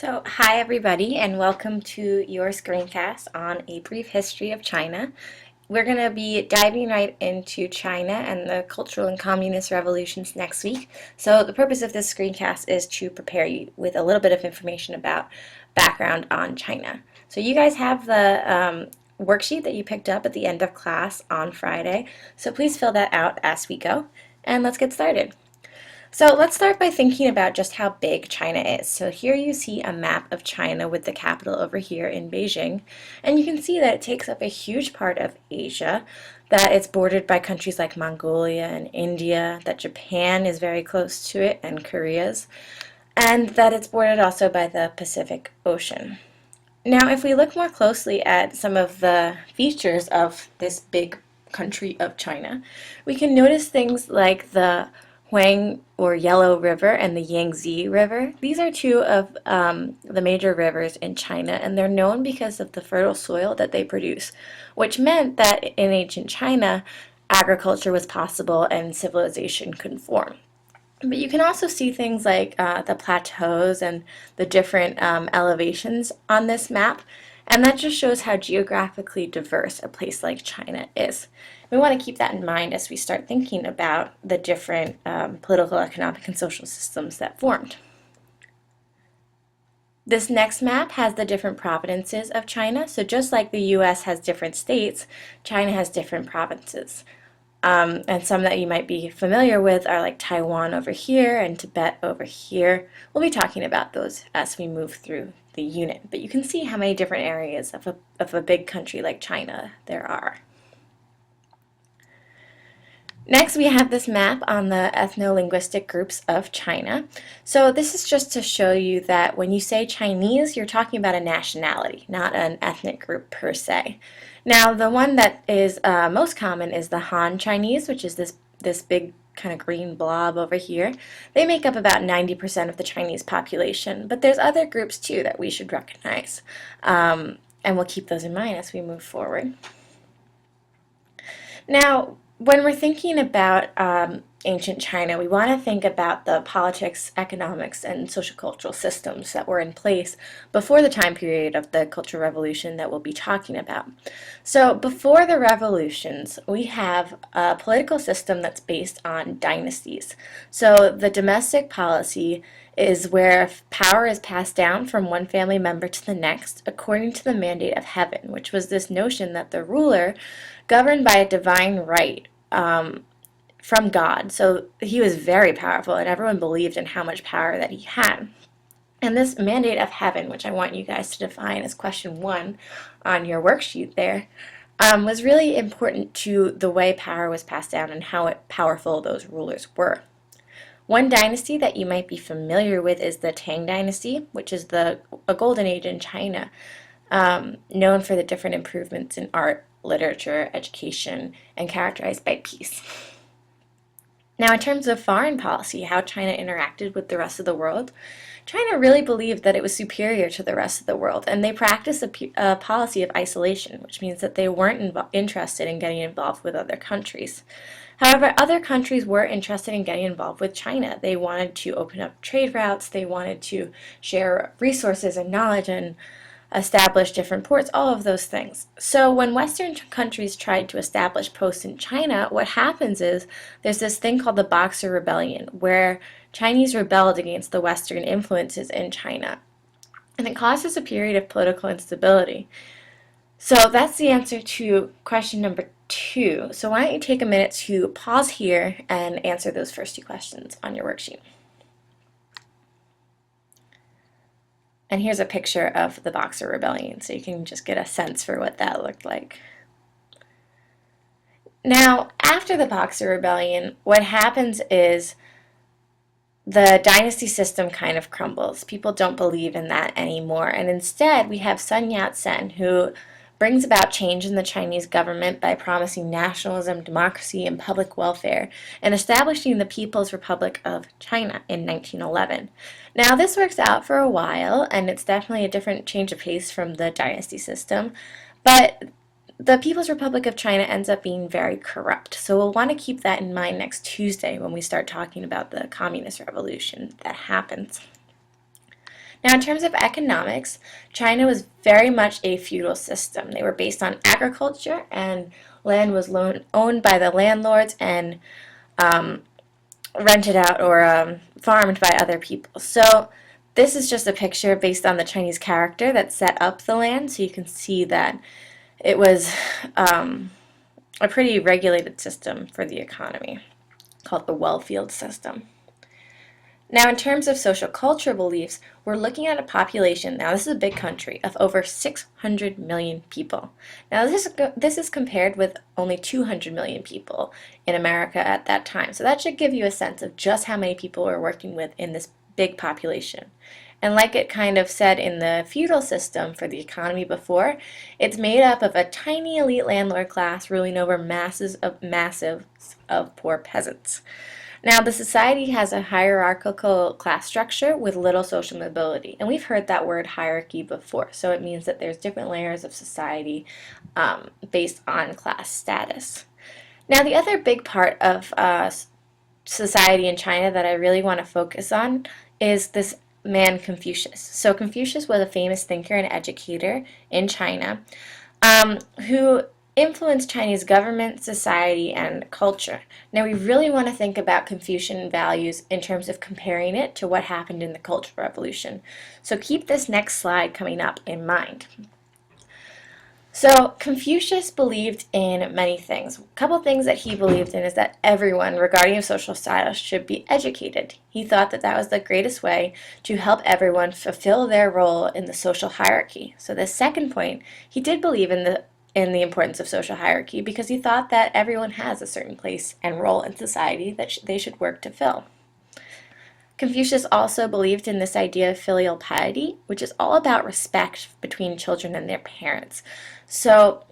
Hi everybody, and welcome to your screencast on a brief history of China. We're going to be diving right into China and the cultural and communist revolutions next week. So the purpose of this screencast is to prepare you with a little bit of information about background on China. So you guys have the worksheet that you picked up at the end of class on Friday. So please fill that out as we go, and let's get started. So let's start by thinking about just how big China is. So here you see a map of China with the capital over here in Beijing, and you can see that it takes up a huge part of Asia, that it's bordered by countries like Mongolia and India, that Japan is very close to it, and Korea's, and that it's bordered also by the Pacific Ocean. Now, if we look more closely at some of the features of this big country of China, we can notice things like the Huang or Yellow River and the Yangtze River. These are two of the major rivers in China, and they're known because of the fertile soil that they produce, which meant that in ancient China, agriculture was possible and civilization could form. But you can also see things like the plateaus and the different elevations on this map, and that just shows how geographically diverse a place like China is. We want to keep that in mind as we start thinking about the different political, economic, and social systems that formed. This next map has the different provinces of China. So just like the US has different states, China has different provinces. And some that you might be familiar with are like Taiwan over here and Tibet over here. We'll be talking about those as we move through the unit. But you can see how many different areas of a big country like China there are. Next, we have this map on the ethno-linguistic groups of China. So this is just to show you that when you say Chinese, you're talking about a nationality, not an ethnic group per se. Now, the one that is most common is the Han Chinese, which is this big kind of green blob over here. They make up about 90% of the Chinese population, but there's other groups too that we should recognize. And we'll keep those in mind as we move forward. Now, when we're thinking about ancient China, we want to think about the politics, economics, and social cultural systems that were in place before the time period of the Cultural Revolution that we'll be talking about. So before the revolutions, we have a political system that's based on dynasties. So the domestic policy is where power is passed down from one family member to the next according to the mandate of heaven, which was this notion that the ruler governed by a divine right from God. So he was very powerful, and everyone believed in how much power that he had. And this mandate of heaven, which I want you guys to define as question 1 on your worksheet there, was really important to the way power was passed down and how powerful those rulers were. One dynasty that you might be familiar with is the Tang Dynasty, which is a golden age in China, known for the different improvements in art, literature, education, and characterized by peace. Now, in terms of foreign policy, how China interacted with the rest of the world, China really believed that it was superior to the rest of the world, and they practiced a policy of isolation, which means that they weren't interested in getting involved with other countries. However, other countries were interested in getting involved with China. They wanted to open up trade routes, they wanted to share resources and knowledge and establish different ports, all of those things. So when Western countries tried to establish posts in China, what happens is there's this thing called the Boxer Rebellion, where Chinese rebelled against the Western influences in China. And it causes a period of political instability. So that's the answer to question number 2. So why don't you take a minute to pause here and answer those first 2 questions on your worksheet. And here's a picture of the Boxer Rebellion, so you can just get a sense for what that looked like. Now, after the Boxer Rebellion, what happens is the dynasty system kind of crumbles. People don't believe in that anymore, and instead we have Sun Yat-sen, who brings about change in the Chinese government by promising nationalism, democracy, and public welfare, and establishing the People's Republic of China in 1911. Now, this works out for a while, and it's definitely a different change of pace from the dynasty system, but the People's Republic of China ends up being very corrupt. So we'll want to keep that in mind next Tuesday when we start talking about the Communist Revolution that happens. Now, in terms of economics, China was very much a feudal system. They were based on agriculture, and land was owned by the landlords and um, rented out or farmed by other people. So this is just a picture based on the Chinese character that set up the land, so you can see that it was a pretty regulated system for the economy, called the well-field system. Now, in terms of social culture beliefs, we're looking at a population, now this is a big country, of over 600 million people. Now, this is compared with only 200 million people in America at that time. So that should give you a sense of just how many people we're working with in this big population. And like it kind of said in the feudal system for the economy before, it's made up of a tiny elite landlord class ruling over masses of poor peasants. Now, the society has a hierarchical class structure with little social mobility, and we've heard that word hierarchy before, so it means that there's different layers of society based on class status. Now, the other big part of society in China that I really want to focus on is this man Confucius. So Confucius was a famous thinker and educator in China who influenced Chinese government, society, and culture. Now, we really want to think about Confucian values in terms of comparing it to what happened in the Cultural Revolution. So keep this next slide coming up in mind. So Confucius believed in many things. A couple things that he believed in is that everyone, regarding of social status, should be educated. He thought that that was the greatest way to help everyone fulfill their role in the social hierarchy. So the second point, he did believe in the importance of social hierarchy because he thought that everyone has a certain place and role in society that they should work to fill. Confucius also believed in this idea of filial piety, which is all about respect between children and their parents. So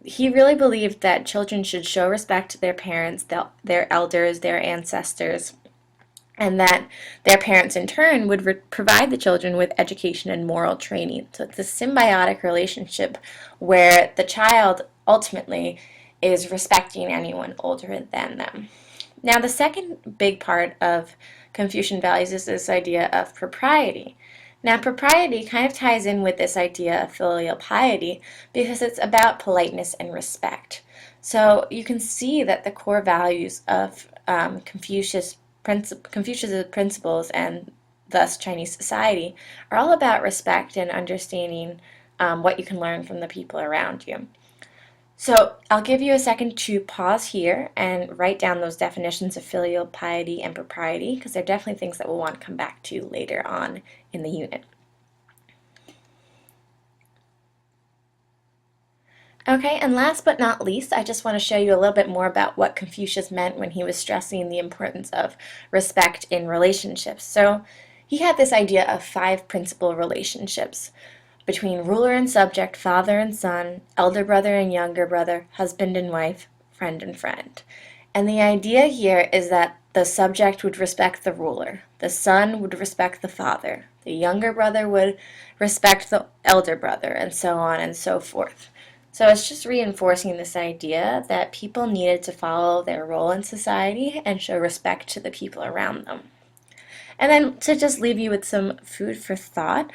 he really believed that children should show respect to their parents, their elders, their ancestors, and that their parents in turn would provide the children with education and moral training. So it's a symbiotic relationship where the child ultimately is respecting anyone older than them. Now, the second big part of Confucian values is this idea of propriety. Now, propriety kind of ties in with this idea of filial piety because it's about politeness and respect. So you can see that the core values of Confucius' principles and thus Chinese society are all about respect and understanding what you can learn from the people around you. So I'll give you a second to pause here and write down those definitions of filial piety and propriety because they're definitely things that we'll want to come back to later on in the unit. Okay, and last but not least, I just want to show you a little bit more about what Confucius meant when he was stressing the importance of respect in relationships. So he had this idea of 5 principal relationships between ruler and subject, father and son, elder brother and younger brother, husband and wife, friend and friend. And the idea here is that the subject would respect the ruler, the son would respect the father, the younger brother would respect the elder brother, and so on and so forth. So it's just reinforcing this idea that people needed to follow their role in society and show respect to the people around them. And then to just leave you with some food for thought,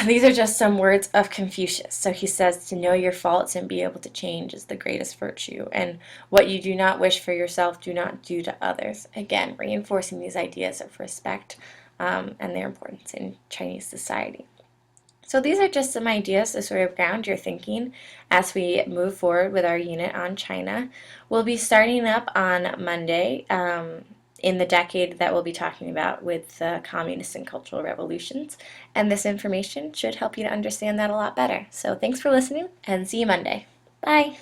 these are just some words of Confucius. So he says to know your faults and be able to change is the greatest virtue. And what you do not wish for yourself, do not do to others. Again, reinforcing these ideas of respect and their importance in Chinese society. So these are just some ideas to sort of ground your thinking as we move forward with our unit on China. We'll be starting up on Monday in the decade that we'll be talking about with the communist and cultural revolutions. And this information should help you to understand that a lot better. So thanks for listening and see you Monday. Bye.